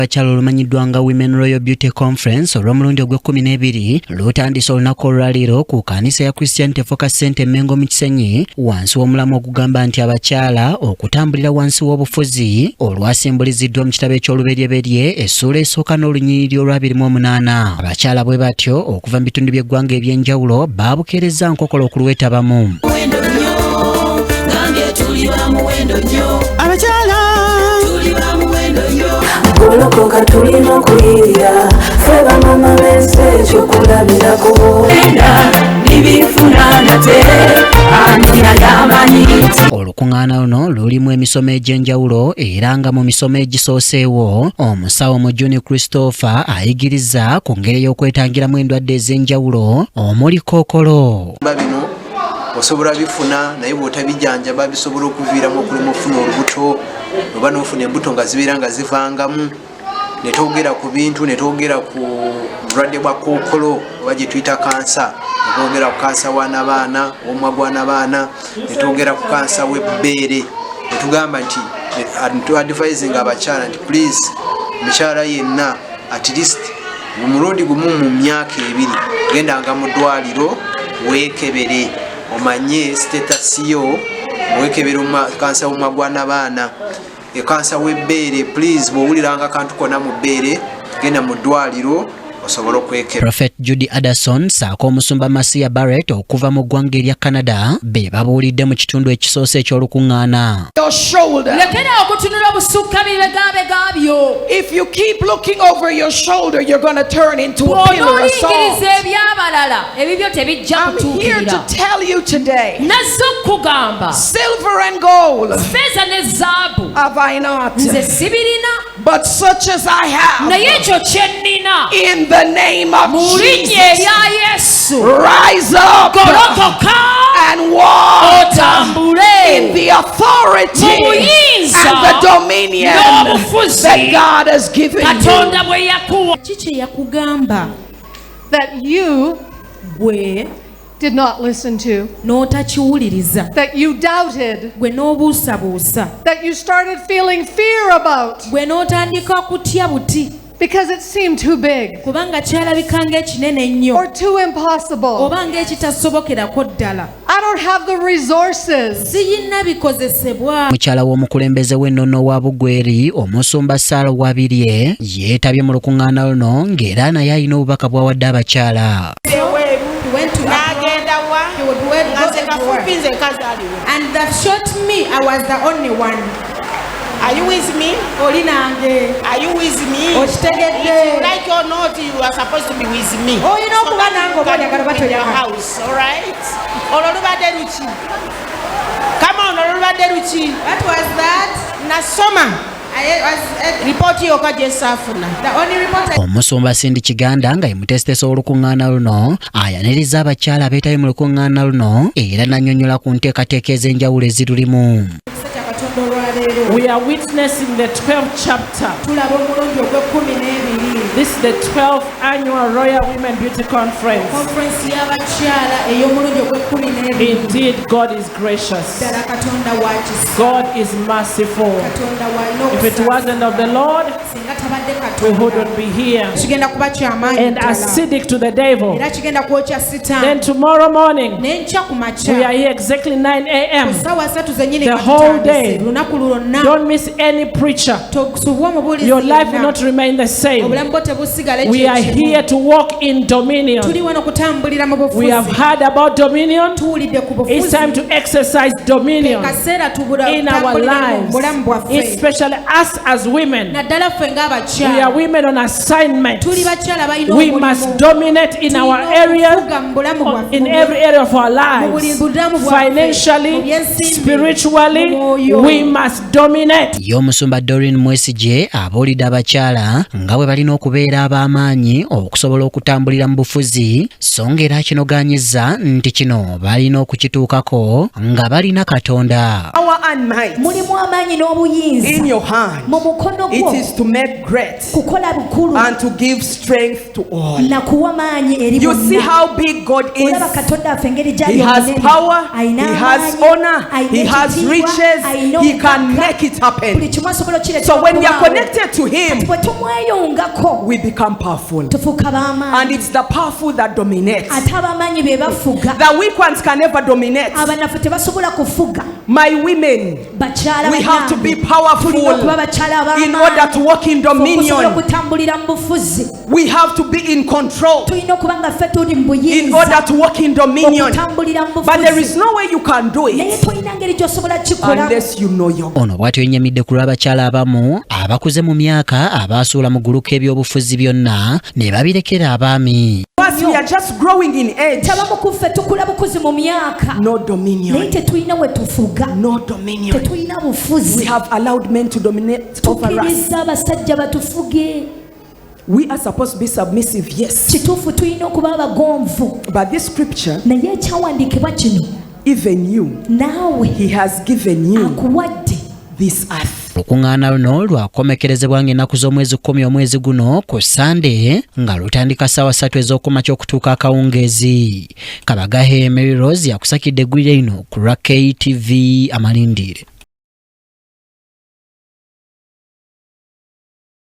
Abakyala olumanyiddwa nga Women Royal Beauty Conference olw'omulundi ogw'e12 lutandise olunaku olwaleero ku kkanisa ya Christianity Focus Center Mengo mu Kisenyi wansi w'omulamwa ogugamba nti abakyala okutambulira wansi w'obufuzi olwasimbuliziddwa mu kitabo eky'oluberyeberye essuula esooka n'olunyiriri olwa28. Abakyala bwe batyo okuva mu bitundu by'eggwanga eby'enjawulo baabukeereza nkokola okulwetabamu. Abakyala Golokoka tulina kuyirira feba mama bense ekyokulabirako nibifuna nate anina yamanyiti. Olukuŋŋaana luno lulimu emisomo egy'enjawulo era nga mu misomo egisooseewo omusawo Mujuni Christopher ayigiriza ku ngeri y'okwetangiramu endwadde ez'enjawulo omuli kookolo. Bino osobola bifuna naye bw'otabijjanjaba bisobola okuviiramu okulimu okufuna olubuto oba n'ofuna embuto nga zibeera nga zivangamu. Ne twogera ku bintu, ne twogera ku bulwadde bwa kookolo oba gye tuyita kansa, ne twogera ku kansa w'abaana, omumwa gw'abaana, ne twogera ku kansa w'ebbeere. Ne tugamba nti advising abakyala nti please mukyala yenna at least mulundi gumu mu myaka 2 gendanga mu ddwaliro weekebere omanye status yo, weekebere kansa w'omumwa gw'abaana, kansa w'ebbeere. Please bw'owuliranga akantu konna mu bbeere genda mu ddwaliro osobola okwekebera. Prophet Judy Addison saako omusumba Masiya Barrett okuva mu ggwanga erya Canada be babuulidde mu kitundu ekisoose eky'olukuŋŋaana. lekera okutunula obusukka bibegabega byo. If you keep looking over your shoulder, you're going to turn into a pillar of salt. I'm here to tell you today, silver and gold have I not, but such as I have, in the name of Jesus, rise up and walk in the authority and the dominion that God has given you. That you did not listen to, that you doubted, that you started feeling fear about, because it seemed too big or too impossible. I don't have the resources. Mukyala w'omukulembeze w'ennono wa Bugweri omusumba Sarah Wabirye yeetabye mu lukuŋŋaana luno ng'era naye alina obubaka bw'awadde abakyala. And that shot me, I was the only one. Are you with me? Are you with me? If you like or not, you are supposed to be with me. Oh, you know, so that you can be in your house, all right? Come on, what was that? Nasoma. Report yo kajesafuna. The only report Omusumba Cindy Kiganda nga yemutesitesa olukuŋŋaana luno ayaniriza abakyala abeetabe mu lukuŋŋaana luno era n'annyonnyola ku nteekateeka ez'enjawulo ezirulimu. We are witnessing the 12th chapter. This is the 12th annual Royal Women Beauty Conference. Indeed, God is gracious. God is merciful. If it wasn't of the Lord, we wouldn't be here. And acidic to the devil. Then tomorrow morning, we are here exactly 9 a.m. the whole day. Don't miss any preacher. Your life will not remain the same. We are here to walk in dominion. We have heard about dominion. It's time to exercise dominion in our lives, especially us as women. We are women on assignment. We must dominate in our area, in every area of our lives, financially, spiritually. We must dominate. Y'omusumba Doreen Mwesigye abuulidde abakyala nga bwe balina okubeera ab'amaanyi okusobola okutambulira mu bufuzi so ng'era kinogaanyizza nti kino balina okukituukako nga balina Katonda. Power and might mulimu amaanyi n'obuyinza in your hand. mu mukono gwo. It is to make great and to give strength to all. You see how big God is. He has power, He has honor, He has riches, He can make it happen. So when we are connected to Him, we become powerful. And it's the powerful that dominates. The weak ones can never dominate. My women, we have to be powerful in order to walk in dominion. We have to be in control in order to walk in dominion. But there is no way you can do it unless you know your. Ono bw'atyo yennyamidde ku lw'abakyala abamu abakuze mu myaka abasuula mu guluka eby'obufuzi byonna ne babirekera abaami. We are just growing in age. No dominion. No dominion. We have allowed men to dominate over us. We are supposed to be submissive, yes. But this scripture, even you, He has given you this earth. Lukuŋŋaana luno lwakomekerezebwa ng'ennaku z'omwezi 10 omwezi guno ku Sande nga lutandika ssaawa 3 ez'okumakya okutuuka akawungeezi. Kabagahe Mary Rose yakusakidde eggwire lino ku KTV Amalindire.